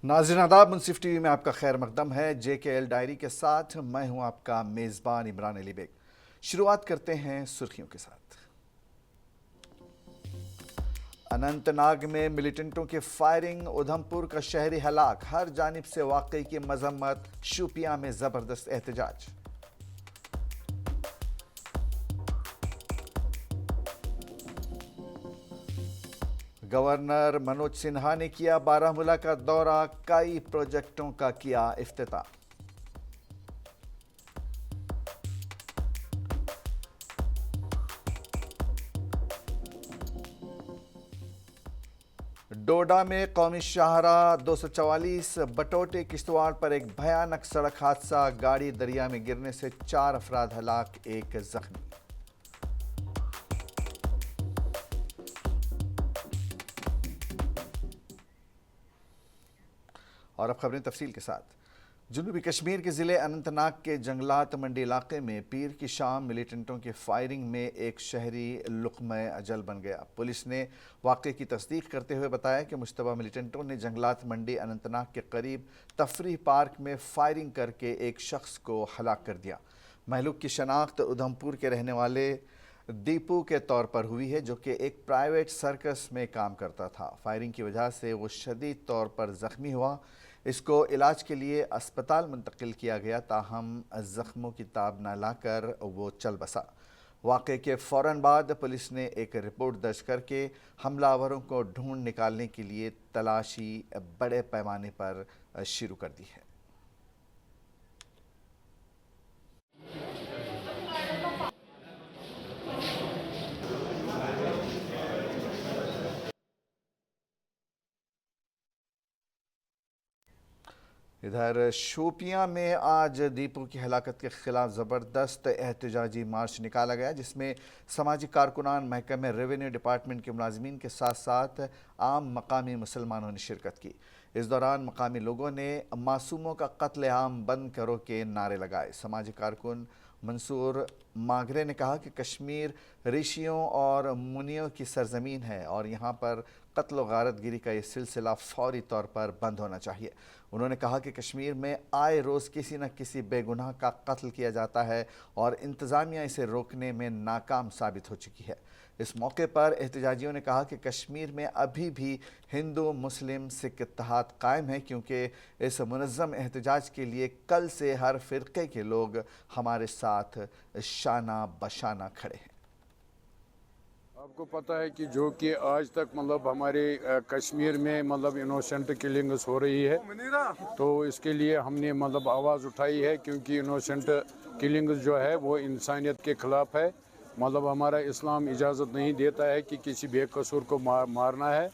नाज़रीन आदाब, मुंसिफ टीवी में आपका खैर मकदम है। JKL डायरी के साथ मैं हूं आपका मेज़बान इमरान अली बेग। शुरुआत करते हैं सुर्खियों के साथ। अनंतनाग में मिलिटेंटों की फायरिंग, उधमपुर का शहरी हलाक, हर जानिब से वाकई की मजम्मत, शोपियां में जबरदस्त एहतजाज। गवर्नर मनोज सिन्हा ने किया बारामूला का दौरा, कई प्रोजेक्टों का किया इफ्तिताह। डोडा में कौमी शाहराह 244 बटोटे किश्तवाड़ पर एक भयानक सड़क हादसा, गाड़ी दरिया में गिरने से 4 अफराद हलाक, 1 जख्मी। और अब खबरें तफसील के साथ। जनूबी कश्मीर के ज़िले अनंतनाग के जंगलात मंडी इलाके में पीर की शाम मिलिटेंटों की फायरिंग में एक शहरी लुक़्मे अजल बन गया। पुलिस ने वाक़े की तस्दीक करते हुए बताया कि मुश्तबा मिलिटेंटों ने जंगलात मंडी अनंतनाग के करीब तफरीह पार्क में फायरिंग करके एक शख्स को हलाक कर दिया। महलूक की शनाख्त उधमपुर के रहने वाले दीपू के तौर पर हुई है, जो कि एक प्राइवेट सर्कस में काम करता था। फायरिंग की वजह से वो शदीद तौर पर ज़ख्मी हुआ। इसको इलाज के लिए अस्पताल मुंतकिल किया गया, ताहम ज़ख्मों की ताब न लाकर वो चल बसा। वाक़े के फ़ौरन बाद पुलिस ने एक रिपोर्ट दर्ज करके हमलावरों को ढूंढ निकालने के लिए तलाशी बड़े पैमाने पर शुरू कर दी है। इधर शोपियां में आज दीपू की हलाकत के खिलाफ ज़बरदस्त एहतजाजी मार्च निकाला गया, जिसमें समाजी कारकुनान, महकमे रेवेन्यू डिपार्टमेंट के मुलाजमीन के साथ साथ आम मकामी मुसलमानों ने शिरकत की। इस दौरान मकामी लोगों ने मासूमों का कत्ल आम बंद करो के नारे लगाए। समाजी कारकुन मंसूर मागरे ने कहा कि कश्मीर ऋषियों और मुनियों की सरजमीन है और यहाँ पर कत्ल व गारतगिरी का ये सिलसिला फौरी तौर पर बंद होना चाहिए। उन्होंने कहा कि कश्मीर में आए रोज़ किसी न किसी बेगुनाह का कत्ल किया जाता है और इंतज़ामिया इसे रोकने में नाकाम साबित हो चुकी है। इस मौके पर एहतजाजियों ने कहा कि कश्मीर में अभी भी हिंदू मुस्लिम सिख इत्तेहाद कायम है, क्योंकि इस मुनज़्ज़म एहतजाज के लिए कल से हर फ़िरक़े के लोग हमारे साथ शाना बशाना खड़े हैं। आपको पता है कि जो कि आज तक मतलब हमारे कश्मीर में मतलब इनोसेंट किलिंग्स हो रही है, तो इसके लिए हमने मतलब आवाज़ उठाई है, क्योंकि इनोसेंट किलिंग्स जो है वो इंसानियत के ख़िलाफ़ है। मतलब हमारा इस्लाम इजाज़त नहीं देता है कि किसी बेकसूर को मारना है।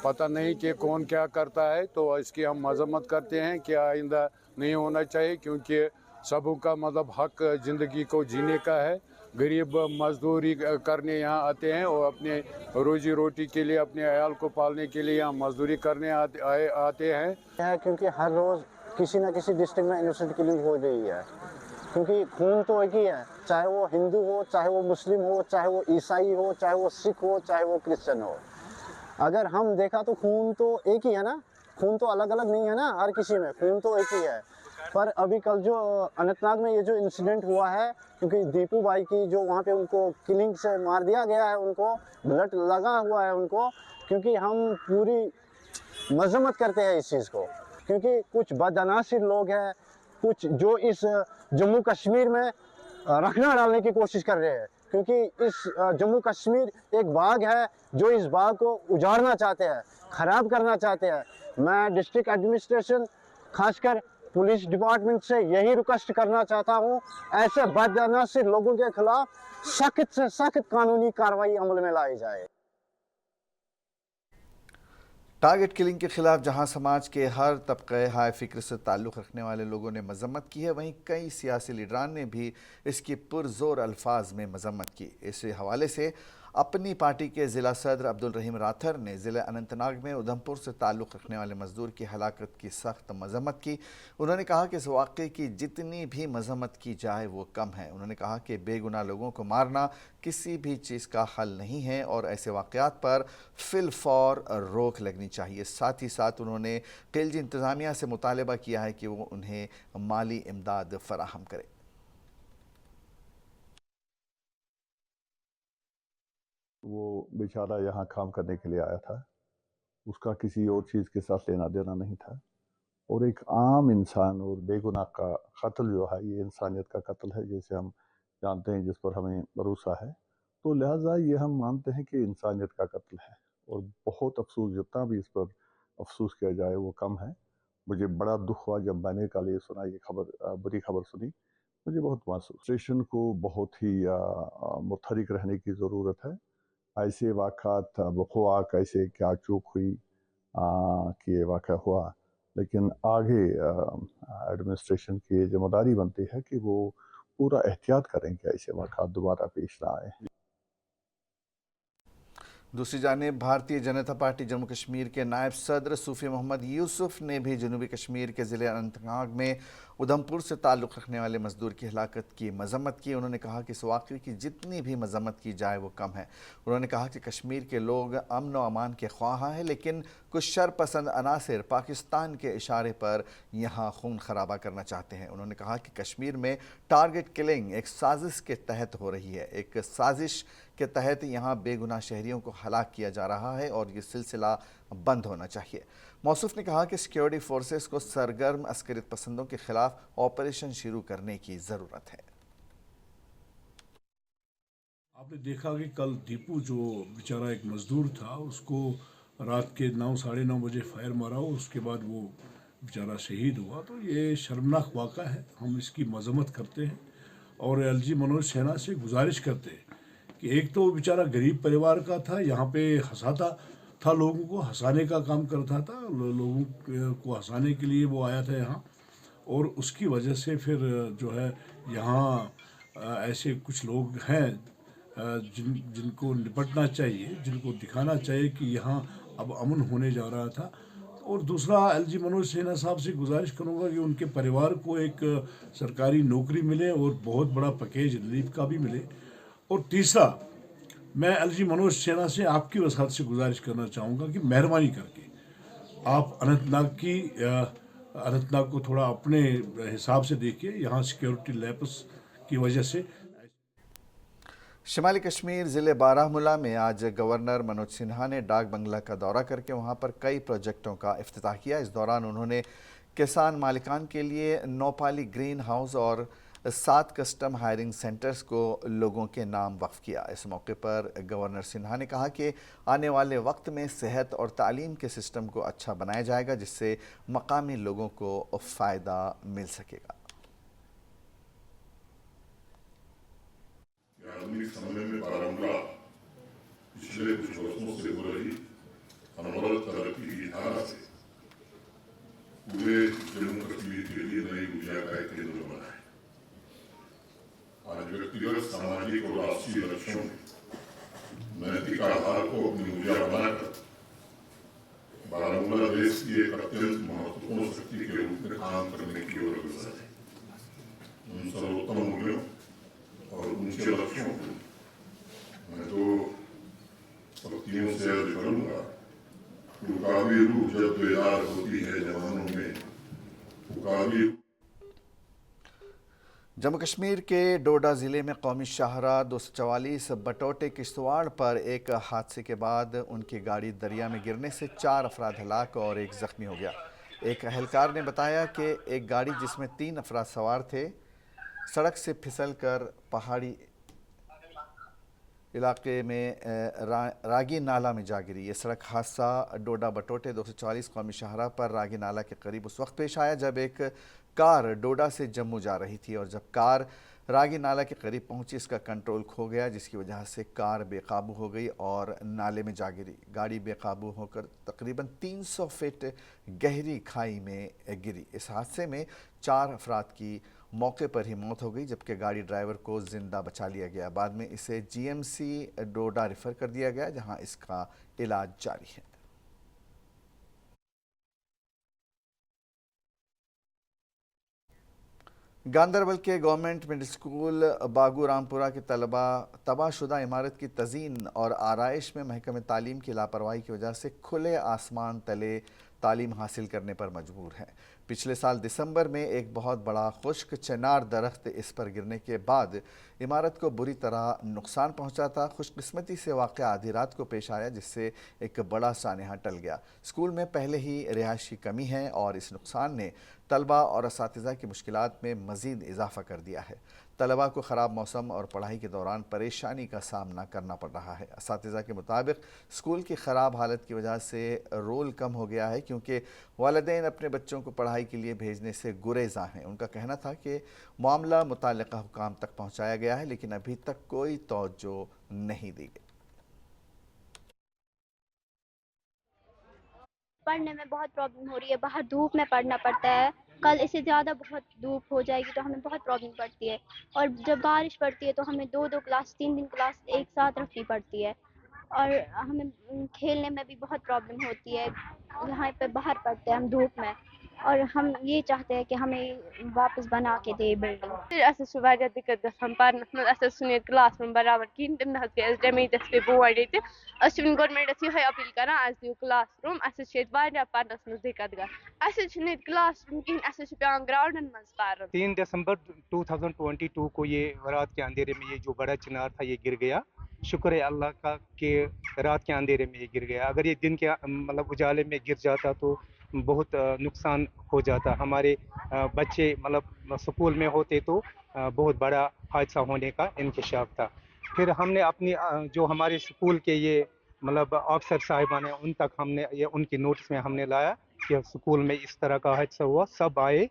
पता नहीं कि कौन क्या करता है, तो इसकी हम मज़म्मत करते हैं कि आइंदा नहीं होना चाहिए, क्योंकि सबों का मतलब हक ज़िंदगी को जीने का है। गरीब मजदूरी करने यहाँ आते हैं और अपने रोजी रोटी के लिए, अपने अयाल को पालने के लिए यहाँ मजदूरी करने आते हैं। क्योंकि हर रोज़ किसी न किसी डिस्ट्रिक्ट में इनोसेंट किलिंग हो रही है, क्योंकि खून तो एक ही है, चाहे वो हिंदू हो, चाहे वो मुस्लिम हो, चाहे वो ईसाई हो, चाहे वो सिख हो, चाहे वो क्रिश्चियन हो। अगर हम देखा तो खून तो एक ही है ना, खून तो अलग अलग नहीं है ना, हर किसी में खून तो एक ही है। पर अभी कल जो अनंतनाग में ये जो इंसिडेंट हुआ है, क्योंकि दीपू भाई की जो वहाँ पे उनको किलिंग से मार दिया गया है, उनको ब्लड लगा हुआ है उनको, क्योंकि हम पूरी मजम्मत करते हैं इस चीज़ को, क्योंकि कुछ बदनासिर लोग हैं, कुछ जो इस जम्मू कश्मीर में रखना डालने की कोशिश कर रहे हैं, क्योंकि इस जम्मू कश्मीर एक बाग है, जो इस बाग को उजाड़ना चाहते हैं, ख़राब करना चाहते हैं। मैं डिस्ट्रिक्ट एडमिनिस्ट्रेशन, खासकर पुलिस डिपार्टमेंट से यही रिक्वेस्ट करना चाहता हूँ, ऐसे बदनासिर लोगों के खिलाफ सख्त से सख्त कानूनी कार्रवाई अमल में लाई जाए। टारगेट किलिंग के खिलाफ जहां समाज के हर तबके हाई फिक्र से ताल्लुक़ रखने वाले लोगों ने मजम्मत की है, वहीं कई सियासी लीडरान ने भी इसकी पुरजोर अल्फाज में मजम्मत की। इस हवाले से अपनी पार्टी के ज़िला सदर अब्दुल रहीम राथर ने ज़िला अनंतनाग में उधमपुर से ताल्लुक़ रखने वाले मज़दूर की हलाकत की सख्त मज़म्मत की। उन्होंने कहा कि इस वाक़े की जितनी भी मज़म्मत की जाए वो कम है। उन्होंने कहा कि बेगुनाह लोगों को मारना किसी भी चीज़ का हल नहीं है और ऐसे वाक़यात पर फिलफौर रोक लगनी चाहिए। साथ ही साथ उन्होंने खिलजी इंतज़ामिया से मुतालबा किया है कि वो उन्हें माली इमदाद फराहम करे। वो बेचारा यहाँ काम करने के लिए आया था, उसका किसी और चीज़ के साथ लेना देना नहीं था, और एक आम इंसान और बेगुनाह का कत्ल जो है ये इंसानियत का कत्ल है, जैसे हम जानते हैं, जिस पर हमें भरोसा है। तो लिहाजा ये हम मानते हैं कि इंसानियत का कत्ल है, और बहुत अफसोस, जितना भी इस पर अफसोस किया जाए वो कम है। मुझे बड़ा दुख हुआ जब मैंने कल ये सुना, ये खबर, बुरी खबर सुनी। मुझे बहुत महसूस, स्टेशन को बहुत ही मुतहरिक रहने की ज़रूरत है। ऐसे वाक़ात वक़ुआ कैसे क्या चूक हुई कि ये वाक़या हुआ, लेकिन आगे एडमिनिस्ट्रेशन की ज़िम्मेदारी बनती है कि वो पूरा एहतियात करें कि ऐसे वाक़ात दोबारा पेश ना आए। दूसरी जानिब भारतीय जनता पार्टी जम्मू कश्मीर के नायब सदर सूफी मोहम्मद यूसुफ ने भी जनूबी कश्मीर के ज़िले अनंतनाग में उधमपुर से ताल्लुक़ रखने वाले मज़दूर की हलाकत की मज़म्मत की। उन्होंने कहा कि इस वाक़े की जितनी भी मज़म्मत की जाए वो कम है। उन्होंने कहा कि कश्मीर के लोग अमन व अमान के ख्वाह हैं, लेकिन कुछ शरपसंद अनासर पाकिस्तान के इशारे पर यहाँ खून खराबा करना चाहते हैं। उन्होंने कहा कि कश्मीर में टारगेट किलिंग एक साजिश के तहत हो रही है। एक साजिश के तहत यहाँ बेगुनाह शहरियों को हलाक किया जा रहा है और ये सिलसिला बंद होना चाहिए। मौसूफ ने कहा कि सिक्योरिटी फोर्सेस को सरगर्म अस्करियत पसंदों के खिलाफ ऑपरेशन शुरू करने की ज़रूरत है। आपने देखा कि कल दीपू जो बेचारा एक मज़दूर था, उसको रात के 9 साढ़े 9 बजे फायर मारा और उसके बाद वो बेचारा शहीद हुआ। तो ये शर्मनाक वाक़ा है, हम इसकी मज़म्मत करते हैं और एलजी मनोज सिन्हा से गुजारिश करते हैं कि एक तो बेचारा गरीब परिवार का था, यहाँ पे हंसाता था, लोगों को हंसाने का काम करता था, लोगों को हंसाने के लिए वो आया था यहाँ, और उसकी वजह से फिर जो है यहाँ ऐसे कुछ लोग हैं जिनको निपटना चाहिए, जिनको दिखाना चाहिए कि यहाँ अब अमन होने जा रहा था। और दूसरा, एलजी मनोज सिन्हा साहब से गुजारिश करूँगा कि उनके परिवार को एक सरकारी नौकरी मिले और बहुत बड़ा पैकेज रिलीफ का भी मिले। और तीसरा, मैं एलजी मनोज सिन्हा से आपकी वसात से गुजारिश करना चाहूँगा कि मेहरबानी करके आप अनंतनाग को थोड़ा अपने हिसाब से देखिए। यहाँ सिक्योरिटी लैप्स की वजह से। शिमाली कश्मीर ज़िले बारामूला में आज गवर्नर मनोज सिन्हा ने डाक बंगला का दौरा करके वहां पर कई प्रोजेक्टों का इफ्तिताह किया। इस दौरान उन्होंने किसान मालिकान के लिए नौपाली ग्रीन हाउस और 7 कस्टम हायरिंग सेंटर्स को लोगों के नाम वक्फ किया। इस मौके पर गवर्नर सिन्हा ने कहा कि आने वाले वक्त में सेहत और तालीम के सिस्टम को अच्छा बनाया जाएगा, जिससे मकामी लोगों को फ़ायदा मिल सकेगा। आधुनिक समय में बारामूला पिछले कुछ वर्षों से हो रही अनवरत तरक्की की धारा से पूरे जम्मू कश्मीर के लिए नई ऊर्जा का एक केंद्र बना है। आज व्यक्तिगत, सामाजिक और राष्ट्रीय लक्ष्यों में नैतिक आधार को अपनी ऊर्जा बनाकर बारामूला देश की एक अत्यंत महत्वपूर्ण शक्ति के रूप में काम करने की ओर अग्रसर है। उन सर्वोत्तम मूल्यों और ऊंचे लक्ष्यों को मैं तो पत्तियों से अर्ज करूंगा, पुकावी रूह जब बेदार होती है जवानों में, पुकावी। जम्मू कश्मीर के डोडा ज़िले में कौमी शाहराह 244 बटोटे किश्तवाड़ पर एक हादसे के बाद उनकी गाड़ी दरिया में गिरने से 4 अफराद हलाक और 1 ज़ख्मी हो गया। एक अहलकार ने बताया कि एक गाड़ी जिसमें 3 अफराद सवार थे, सड़क से फिसलकर पहाड़ी इलाके में रागी नाला में जा गिरी। ये सड़क हादसा डोडा बटोटे 244 कौमी शाहराह पर रागी नाला के करीब उस वक्त पेश आया जब एक कार डोडा से जम्मू जा रही थी और जब कार रागी नाला के करीब पहुंची, इसका कंट्रोल खो गया, जिसकी वजह से कार बेकाबू हो गई और नाले में जा गिरी। गाड़ी बेकाबू होकर तकरीबन 300 फीट गहरी खाई में गिरी। इस हादसे में 4 अफराद की मौके पर ही मौत हो गई, जबकि गाड़ी ड्राइवर को जिंदा बचा लिया गया। बाद में इसे जीएमसी डोडा रेफर कर दिया गया, जहां इसका इलाज जारी है। गांदरबल के गवर्नमेंट मिडिल स्कूल बागू रामपुरा के तलबा तबाहशुदा इमारत की तज़ीन और आराइश में महकमे तालीम की लापरवाही की वजह से खुले आसमान तले तालीम हासिल करने पर मजबूर हैं। पिछले साल दिसंबर में एक बहुत बड़ा खुश्क चिनार दरख्त इस पर गिरने के बाद इमारत को बुरी तरह नुकसान पहुंचा था। खुशकिस्मती से वाक़या आधी रात को पेश आया, जिससे एक बड़ा सानहा टल गया। स्कूल में पहले ही रिहाइश की कमी है और इस नुकसान ने तलबा और असातिज़ा की मुश्किलात में मज़ीद इजाफ़ा कर दिया है। तलबा को ख़राब मौसम और पढ़ाई के दौरान परेशानी का सामना करना पड़ रहा है। असातिज़ा के मुताबिक स्कूल की ख़राब हालत की वजह से रोल कम हो गया है, क्योंकि वालिदैन अपने बच्चों को पढ़ाई के लिए भेजने से गुरेज़ां हैं। उनका कहना था कि मामला मुताल्लिक़ा हुकाम तक पहुँचाया गया है, लेकिन अभी तक कोई तवज्जो नहीं दी गई। पढ़ने में बहुत प्रॉब्लम हो रही है, बाहर धूप में पढ़ना पड़ता है। कल इससे ज़्यादा बहुत धूप हो जाएगी तो हमें बहुत प्रॉब्लम पड़ती है, और जब बारिश पड़ती है तो हमें 2-2 क्लास 3 क्लास एक साथ रखनी पड़ती है, और हमें खेलने में भी बहुत प्रॉब्लम होती है। यहाँ पे बाहर पढ़ते हैं हम धूप में, और हम ये चाहते हैं कि हमें वापस बना के दे बिल्डिंग। दिक्कत गसान पढ़ने क्लास रूम बराबर कहीं तम डेमेजस पे बोर्ड ये गवर्नमेंट ये अपील करान दिव क्लास रूम पढ़नस मज दिक्कत ग क्लास रूम कहीं पे ग्राउंडन मज पार। 3 दिसंबर 2022 को ये रात के अंधेरे में ये जो बड़ा चिनार था ये गिर गया। शुक्र है अल्लाह का कि रात के अंधेरे में ये गिर गया। अगर ये दिन के मतलब उजाले में गिर जाता तो बहुत नुकसान हो जाता। हमारे बच्चे मतलब स्कूल में होते तो बहुत बड़ा हादसा होने का इंकशाफ था। फिर हमने अपनी जो हमारे स्कूल के ये मतलब अफसर साहिबान हैं उन तक हमने ये उनकी नोटिस में हमने लाया कि स्कूल में इस तरह का हादसा हुआ। सब आए,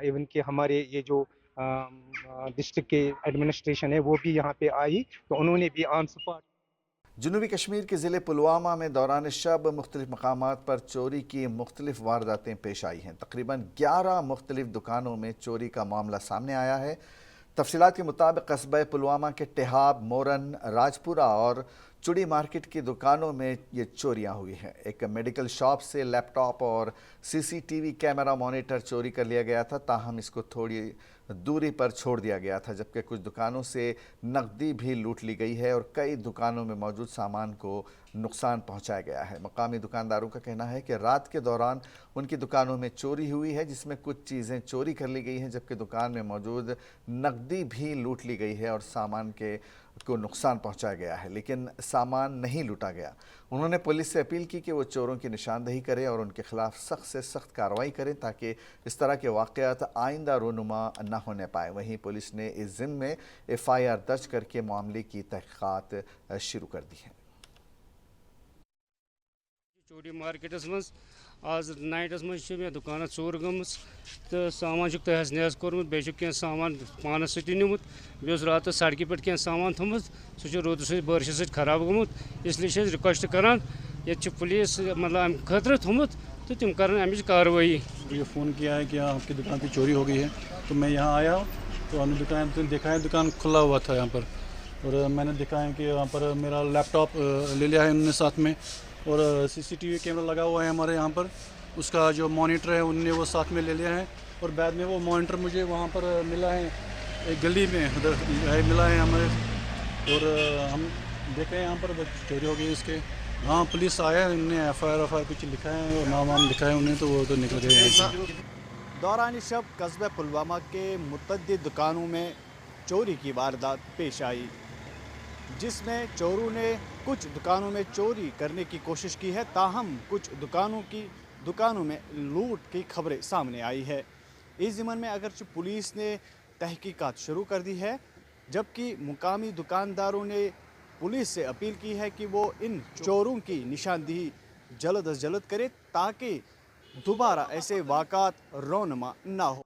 इवन कि हमारे ये जो डिस्ट्रिक्ट के एडमिनिस्ट्रेशन है वो भी यहाँ पे आई, तो उन्होंने भी ऑन स्पॉट। जनूबी कश्मीर के ज़िले पुलवामा में दौरान शब मुख्तलिफ मकामात पर चोरी की मुख्तलिफ वारदातें पेश आई हैं। तकरीबन 11 मुख्तलिफ दुकानों में चोरी का मामला सामने आया है। तफसीलात के मुताबिक कस्बे पुलवामा के टेहाब, मोरन, राजपुरा और चुड़ी मार्केट की दुकानों में ये चोरियां हुई हैं। एक मेडिकल शॉप से लैपटॉप और सीसीटीवी कैमरा मॉनिटर चोरी कर लिया गया था, ताहम इसको थोड़ी दूरी पर छोड़ दिया गया था, जबकि कुछ दुकानों से नकदी भी लूट ली गई है और कई दुकानों में मौजूद सामान को नुकसान पहुंचाया गया है। मकामी दुकानदारों का कहना है कि रात के दौरान उनकी दुकानों में चोरी हुई है, जिसमें कुछ चीज़ें चोरी कर ली गई हैं, जबकि दुकान में मौजूद नकदी भी लूट ली गई है और सामान को नुकसान पहुंचाया गया है, लेकिन सामान नहीं लूटा गया। उन्होंने पुलिस से अपील की कि वो चोरों की निशानदही करे और उनके खिलाफ सख्त से सख्त कार्रवाई करें, ताकि इस तरह के वाक़यात आइंदा रोनुमा न होने पाए। वहीं पुलिस ने इस ज़िम्मे में FIR दर्ज करके मामले की तहक़ीक़ात शुरू कर दी है। चोरी मार्केटस मज आज नाइटस मज मे दुकान चोर गमस तो सामान तहस नहस कोर्मुत बे कह सामान पानस सत निमुत बे रात सड़क पे कह सामान थोमुत सह रोद बारिश सत खराब गोमुत, इसलिए रिक्वेस्ट करान ये पुलिस मतलब अम खतर थोमुत तो तुम कर अमिच कार्रवाई। मुझे फ़ोन किया है कि आपकी दुकान की चोरी हो गई है, तो मैं यहाँ आया तो हमने दुकान देखा है, दुकान खुला हुआ था यहाँ पर, और मैंने देखा है कि यहाँ पर मेरा लैपटॉप ले लिया है उन्होंने साथ में, और CCTV कैमरा लगा हुआ है हमारे यहाँ पर, उसका जो मॉनिटर है उनने वो साथ में ले लिया है। और बाद में वो मॉनिटर मुझे वहाँ पर मिला है एक गली में उधर मिला है हमें, और हम देख रहे हैं यहाँ पर चोरी हो गई इसके। हाँ पुलिस आया, उन्होंने FIR कुछ लिखा है और नाम वाम लिखा है उन्हें, तो वो तो निकल गए। दौरान शब कस्बे पुलवामा के मुतअद्दिद दुकानों में चोरी की वारदात पेश आई, जिसमें चोरों ने कुछ दुकानों में चोरी करने की कोशिश की है, ताहम कुछ दुकानों में लूट की खबरें सामने आई है। इस ज़िम्मन में अगरचे पुलिस ने तहकीकात शुरू कर दी है, जबकि मुकामी दुकानदारों ने पुलिस से अपील की है कि वो इन चोरों की निशानदेही जल्द अज जल्द करे, ताकि दोबारा ऐसे वाक़ात रौनमा ना हो।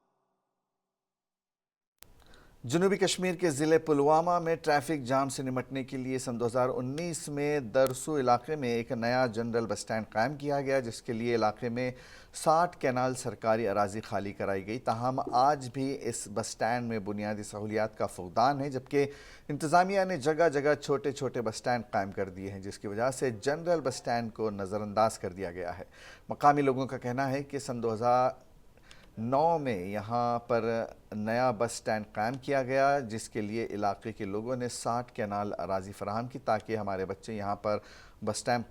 जनूबी कश्मीर के ज़िले पुलवामा में ट्रैफिक जाम से निपटने के लिए सन 2019 में दरसू इलाके में एक नया जनरल बस स्टैंड कायम किया गया, जिसके लिए इलाके में 60 कैनाल सरकारी अराजी खाली कराई गई। ताहम आज भी इस बस स्टैंड में बुनियादी सहूलियात का फुकदान है, जबकि इंतज़ामिया ने जगह जगह छोटे छोटे बस स्टैंड कायम कर दिए हैं, जिसकी वजह से जनरल बस स्टैंड को नज़रअंदाज कर दिया गया है। मकामी लोगों का कहना है कि सन 2009 में यहाँ पर नया बस स्टैंड कायम किया गया, जिसके लिए इलाके के लोगों ने 60 कैनाल अराजी फराहम की ताकि हमारे बच्चे यहाँ पर बस स्टैंड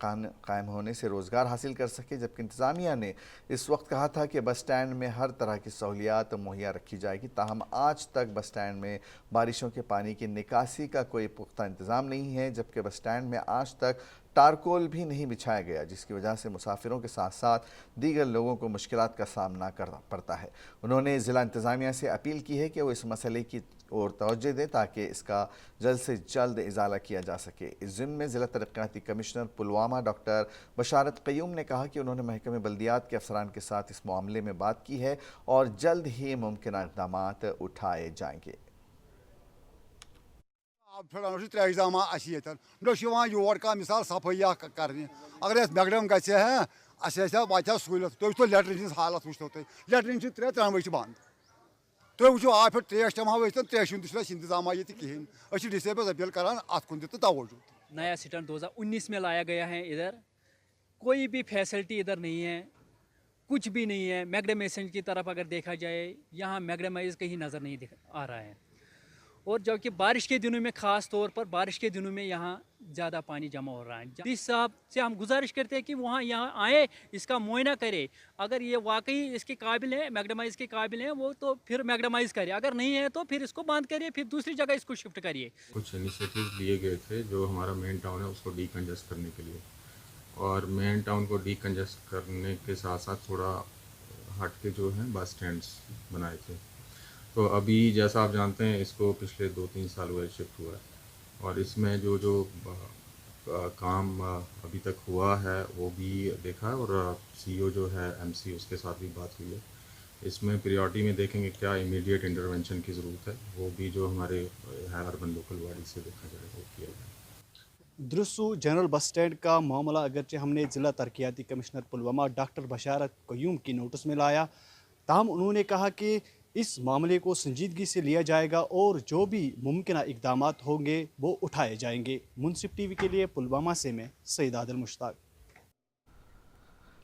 कायम होने से रोज़गार हासिल कर सके। जबकि इंतज़ामिया ने इस वक्त कहा था कि बस स्टैंड में हर तरह की सहूलियात मुहैया रखी जाएगी। ताहम आज तक बस स्टैंड में बारिशों के पानी की निकासी का कोई पुख्ता इंतज़ाम नहीं है, जबकि बस स्टैंड में आज तक टारकोल भी नहीं बिछाया गया, जिसकी वजह से मुसाफिरों के साथ साथ दीगर लोगों को मुश्किलात का सामना करना पड़ता है। उन्होंने ज़िला इंतज़ामिया से अपील की है कि वो इस मसले की और तवज्जो दें ताकि इसका जल्द से जल्द इजाला किया जा सके। इस ज़िम्मे में ज़िला तरक्याती कमिश्नर पुलवामा डॉक्टर बशारत क़य्यूम ने कहा कि उन्होंने महकमे बल्दियात के अफसरान के साथ इस मामले में बात की है और जल्द ही मुमकिन इक़दामात उठाए जाएंगे। एग्जाम योर का मिसाल सफाई करने अगर मैकडम गए वात सहूलत तुम लेटरिन हालत वो लेटरिन 3 त्रणव बंद तुम वो आ पे त्रेश तमा त्रेश इंतजाम ये कहें डिसेबल अपील करान अतकुन तवज्जो। नया स्टैंड 2019 में लाया गया है। इधर कोई भी फैसिलिटी इधर नहीं है, कुछ भी नहीं है। मैगडमाइजेशन की तरफ अगर देखा जाए यहाँ मैगडमाइज कहीं नज़र नहीं आ रहा है। और जबकि बारिश के दिनों में ख़ास तौर पर बारिश के दिनों में यहाँ ज़्यादा पानी जमा हो रहा है। डीसी साहब से हम गुजारिश करते हैं कि वहाँ यहाँ आए, इसका मुआयना करे। अगर ये वाकई इसके काबिल है, मैगडमाइज़ के काबिल है, वो तो फिर मैगडमाइज़ करे। अगर नहीं है तो फिर इसको बंद करिए, फिर दूसरी जगह इसको शिफ्ट करिए। कुछ इनिशिएटिव लिए गए थे जो हमारा मेन टाउन है उसको डीकंजेस्ट करने के लिए, और मेन टाउन को डीकंजेस्ट करने के साथ साथ थोड़ा हट के जो है बस स्टैंड्स बनाए थे। तो अभी जैसा आप जानते हैं इसको पिछले 2-3 साल हुए शिफ्ट हुआ है, और इसमें जो काम अभी तक हुआ है वो भी देखा है, और सीईओ जो है एमसी उसके साथ भी बात हुई है। इसमें प्रायोरिटी में देखेंगे क्या इमीडिएट इंटरवेंशन की ज़रूरत है, वो भी जो हमारे है अर्बन लोकल बॉडी से देखा जाएगा वो किया जाए। द्रुसु जनरल बस स्टैंड का मामला अगरचे हमने ज़िला तरक्याती कमिश्नर पुलवामा डॉक्टर बशारत क़य्यूम की नोटिस में लाया, ताहम उन्होंने कहा कि इस मामले को संजीदगी से लिया जाएगा और जो भी मुमकिन इक़दामात होंगे वो उठाए जाएंगे। मुनसिफ टीवी के लिए पुलवामा से मैं सईद आदिल मुश्ताक।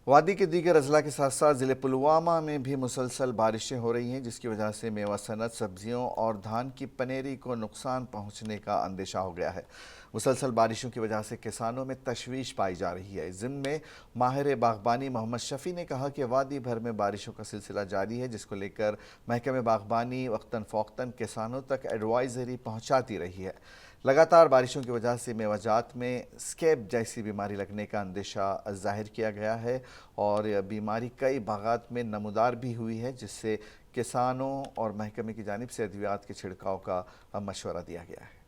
वादी के दीगर अजला के साथ साथ ज़िले पुलवामा में भी मुसलसल बारिशें हो रही हैं, जिसकी वजह से मेवा सनत, सब्जियों और धान की पनेरी को नुकसान पहुंचने का अंदेशा हो गया है। मुसलसल बारिशों की वजह से किसानों में तशवीश पाई जा रही है। ज़िम्मे माहिर बागबानी मोहम्मद शफ़ी ने कहा कि वादी भर में बारिशों का सिलसिला जारी है, जिसको लेकर महकमे बागबानी वक्तन फ़ौक्तन किसानों तक एडवाइज़री पहुँचाती रही है। लगातार बारिशों की वजह से मेवाजात में स्केब जैसी बीमारी लगने का अंदेशा जाहिर किया गया है, और यह बीमारी कई बागात में नमूदार भी हुई है, जिससे किसानों और महकमे की जानिब से अद्वियात के छिड़काव का मशवरा दिया गया है।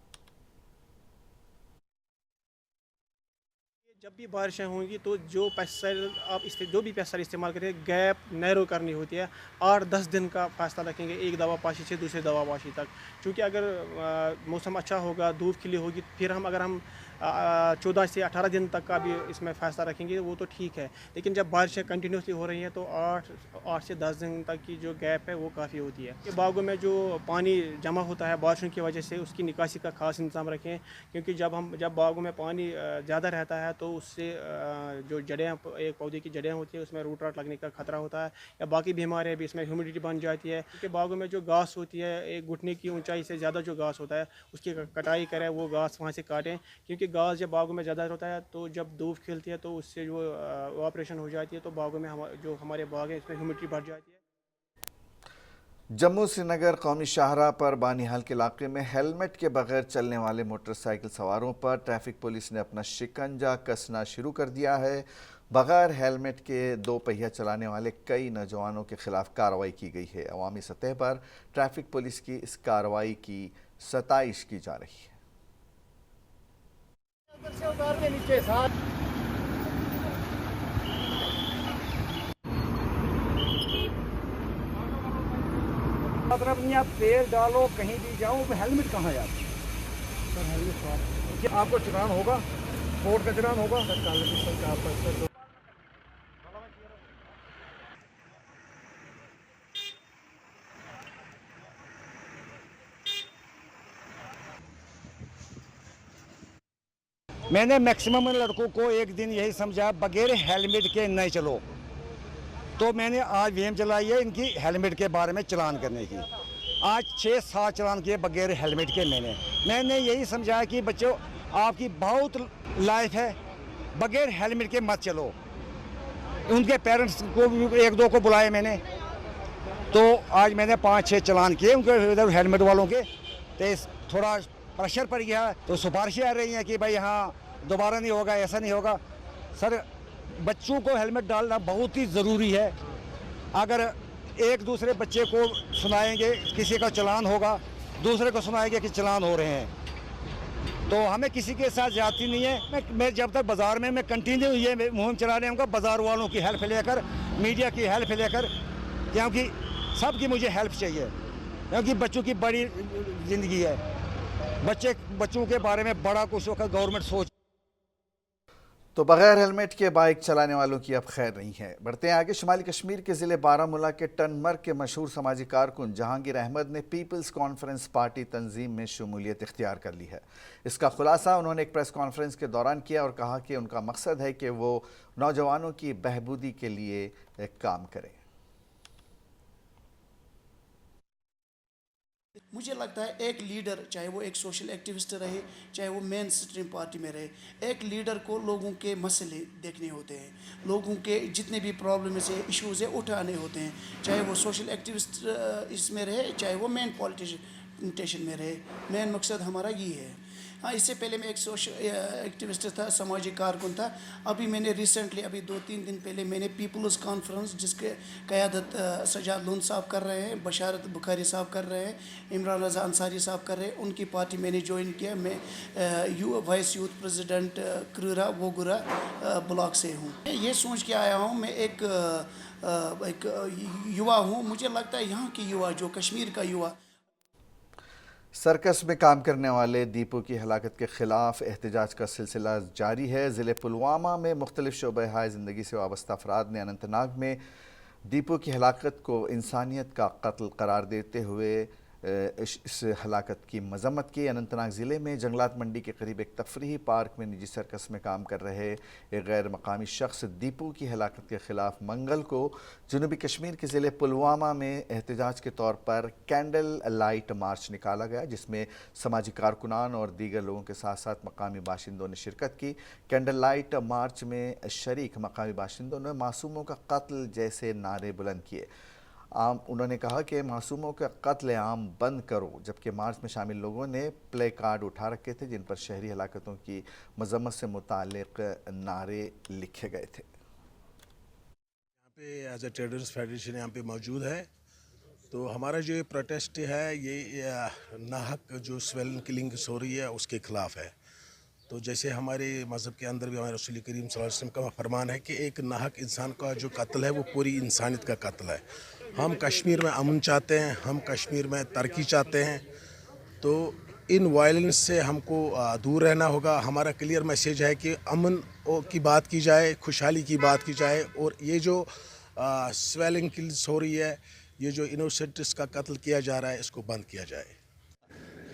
जब भी बारिशें होंगी तो जो पेस्टिसाइड आप जो भी पेस्टिसाइड इस्तेमाल करें, गैप नैरो करनी होती है। 8-10 दिन का फासला रखेंगे एक दवा पाशी से दूसरे दवा पाशी तक, क्योंकि अगर मौसम अच्छा होगा, धूप खिली होगी, फिर अगर हम 14 से 18 दिन तक का भी इसमें फैसला रखेंगे वो तो ठीक है। लेकिन जब बारिशें कंटिन्यूसली हो रही हैं तो 8 से 10 दिन तक की जो गैप है वो काफ़ी होती है। ये बागों में जो पानी जमा होता है बारिशों की वजह से, उसकी निकासी का खास इंतजाम रखें, क्योंकि जब बागों में पानी ज़्यादा रहता है तो उससे जो जड़ें, एक पौधे की जड़ें होती है उसमें रूट राट लगने का खतरा होता है, या बाकी बीमारियाँ भी, इसमें ह्यूमिडिटी बन जाती है। क्योंकि बागों में जो घास होती है, एक घुटने की ऊंचाई से ज़्यादा जो घास होता है उसकी कटाई करें, वो घास वहाँ से काटें, क्योंकि घास जब बागों में ज़्यादा होता है तो जब धूप खिलती है तो उससे जो ऑपरेशन हो जाती है तो बागों में जो हमारे बाग हैं इसमें ह्यूमिडिटी बढ़ जाती है। जम्मू श्रीनगर कौमी शाहराह पर बानिहाल के इलाके में हेलमेट के बगैर चलने वाले मोटरसाइकिल सवारों पर ट्रैफिक पुलिस ने अपना शिकंजा कसना शुरू कर दिया है। बगैर हेलमेट के 2 पहिया चलाने वाले कई नौजवानों के खिलाफ कार्रवाई की गई है। अवामी सतह पर ट्रैफिक पुलिस की इस कार्रवाई की सताइश की जा रही है। मतलब नहीं, आप तेल डालो कहीं भी जाओ, हेलमेट कहाँ है आप? सर हेलमेट आपको चलान होगा, बोर्ड का चलान होगा। मैंने मैक्सिमम लड़कों को एक दिन यही समझाया बगैर हेलमेट के नहीं चलो, तो मैंने आज वीएम चलाई है इनकी हेलमेट के बारे में चलान करने की। आज 6-7 चलान किए बगैर हेलमेट के। मैंने यही समझाया कि बच्चों आपकी बहुत लाइफ है, बगैर हेलमेट के मत चलो। उनके पेरेंट्स को भी 1-2 को बुलाए मैंने, तो आज मैंने 5-6 चलान किए उनके हेलमेट वालों के। तो थोड़ा प्रेशर पड़ गया, तो सिफारिशें आ रही हैं कि भाई यहाँ दोबारा नहीं होगा, ऐसा नहीं होगा। सर बच्चों को हेलमेट डालना बहुत ही ज़रूरी है। अगर एक दूसरे बच्चे को सुनाएंगे किसी का चलान होगा, दूसरे को सुनाएंगे कि चलान हो रहे हैं, तो हमें किसी के साथ ज्यादती नहीं है। मैं जब तक बाज़ार में मैं कंटिन्यू ये मुहिम चला रहे हूँ, बाज़ार वालों की हेल्प लेकर, मीडिया की हेल्प लेकर, क्योंकि सबकी मुझे हेल्प चाहिए, क्योंकि बच्चों की बड़ी ज़िंदगी है। बच्चों के बारे में बड़ा कुछ होकर गवर्नमेंट सोच। तो बगैर हेलमेट के बाइक चलाने वालों की अब खैर नहीं है। बढ़ते हैं आगे। शुमाली कश्मीर के ज़िले बारामूला के टनमर्ग के मशहूर समाजी कारकुन जहांगीर अहमद ने पीपल्स कॉन्फ्रेंस पार्टी तंजीम में शमूलियत इख्तियार कर ली है। इसका खुलासा उन्होंने एक प्रेस कॉन्फ्रेंस के दौरान किया और कहा कि उनका मकसद है कि वो नौजवानों की बहबूदी के लिए काम करें। मुझे लगता है एक लीडर, चाहे वो एक सोशल एक्टिविस्ट रहे, चाहे वो मेन स्ट्रीम पार्टी में रहे, एक लीडर को लोगों के मसले देखने होते हैं, लोगों के जितने भी प्रॉब्लम्स है, इश्यूज़ है, उठाने होते हैं, चाहे वो सोशल एक्टिविस्ट इसमें रहे, चाहे वो मेन पॉलिटिशियन में रहे। मेन मकसद हमारा ये है। हाँ, इससे पहले मैं एक सोशल एक्टिविस्ट था, समाजी कारकुन था। अभी मैंने रिसेंटली, अभी 2-3 दिन पहले मैंने पीपल्स कॉन्फ्रेंस, जिसके क़यादत सजाद लोन साहब कर रहे हैं, बशारत बुखारी साहब कर रहे हैं, इमरान रज़ा अंसारी साहब कर रहे हैं, उनकी पार्टी मैंने ज्वाइन किया। मैं वाइस यूथ प्रेसिडेंट क्रूरा वोगुरा ब्लॉक से हूँ। ये सोच के आया हूँ, मैं एक युवा हूँ। मुझे लगता है यहाँ की युवा, जो कश्मीर का युवा, सर्कस में काम करने वाले दीपू की हलाकत के ख़िलाफ़ एहतजाज का सिलसिला जारी है। ज़िले पुलवामा में मुख्तलिफ़ शोबे हाय ज़िंदगी से वाबस्ता अफराद ने अनंतनाग में दीपू की हलाकत को इंसानियत का कत्ल करार देते हुए इस हलाकत की मजम्मत की। अनंतनाग ज़िले में जंगलात मंडी के करीब एक तफरीही पार्क में निजी सर्कस में काम कर रहे एक गैर मकामी शख्स दीपू की हलाकत के ख़िलाफ़ मंगल को जनूबी कश्मीर के ज़िले पुलवामा में एहतजाज के तौर पर कैंडल लाइट मार्च निकाला गया, जिसमें समाजी कारकुनान और दीगर लोगों के साथ साथ मकामी बाशिंदों ने शिरकत की। कैंडल लाइट मार्च में शरीक मकामी बाशिंदों ने मासूमों का कत्ल जैसे नारे बुलंद किए। उन्होंने कहा कि मासूमों का कत्ल आम बंद करो, जबकि मार्च में शामिल लोगों ने प्ले कार्ड उठा रखे थे जिन पर शहरी हलाकतों की मजम्मत से मुताल्लिक नारे लिखे गए थे। यहाँ पे एज ए ट्रेडर्स फेडरेशन यहाँ पे मौजूद है। तो हमारा जो ये प्रोटेस्ट है, ये नाहक जो सिविलियन किलिंग्स हो रही है उसके ख़िलाफ़ है। तो जैसे हमारे मज़हब के अंदर भी हमारे रसूल करीम सल्लल्लाहु अलैहि वसल्लम का फरमान है कि एक नाहक इंसान का जो कत्ल है वो पूरी इंसानियत का कत्ल है। हम कश्मीर में अमन चाहते हैं, हम कश्मीर में तरक्की चाहते हैं, तो इन वायलेंस से हमको दूर रहना होगा। हमारा क्लियर मैसेज है कि अमन की बात की जाए, खुशहाली की बात की जाए, और ये जो सिविलियन किल्स हो रही है, ये जो इनोसेंट्स का कत्ल किया जा रहा है, इसको बंद किया जाए।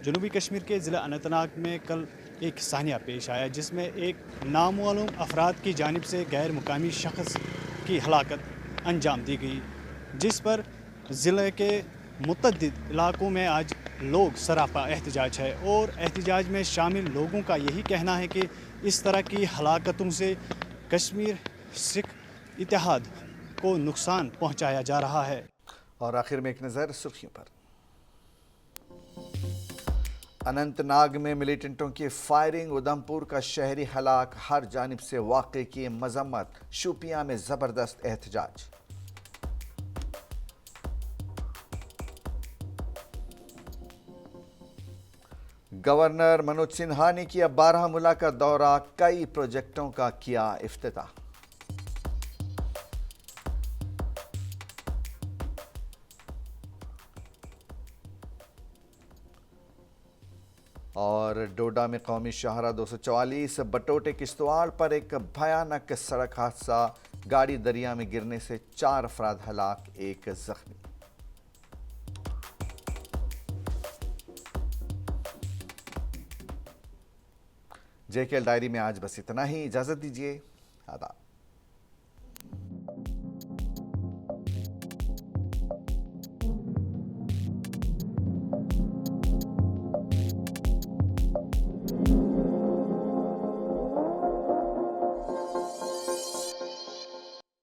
जनूबी कश्मीर के ज़िला अनंतनाग में कल एक सानिया पेश आया, जिसमें एक नामालूम अफराद की जानिब से गैर मुकामी शख्स की हलाकत अंजाम दी गई, जिस पर ज़िले के मुतअद्दिद इलाकों में आज लोग सरापा एहतजाज है। और एहतजाज में शामिल लोगों का यही कहना है कि इस तरह की हलाकतों से कश्मीर सिख इत्तेहाद को नुकसान पहुंचाया जा रहा है। और आखिर में एक नज़र सुर्खियों पर। अनंतनाग में मिलिटेंटों की फायरिंग, उधमपुर का शहरी हलाक, हर जानिब से वाक़े की मजम्मत, शोपियां में ज़बरदस्त एहतजाज। गवर्नर मनोज सिन्हा ने किया बारामूला का दौरा, कई प्रोजेक्टों का किया इफ्तिताह। और डोडा में कौमी शाहरा 244 बटोटे किश्तवाड़ पर एक भयानक सड़क हादसा, गाड़ी दरिया में गिरने से 4 अफराद हलाक, 1 जख्मी। JKL डायरी में आज बस इतना ही। इजाज़त दीजिए।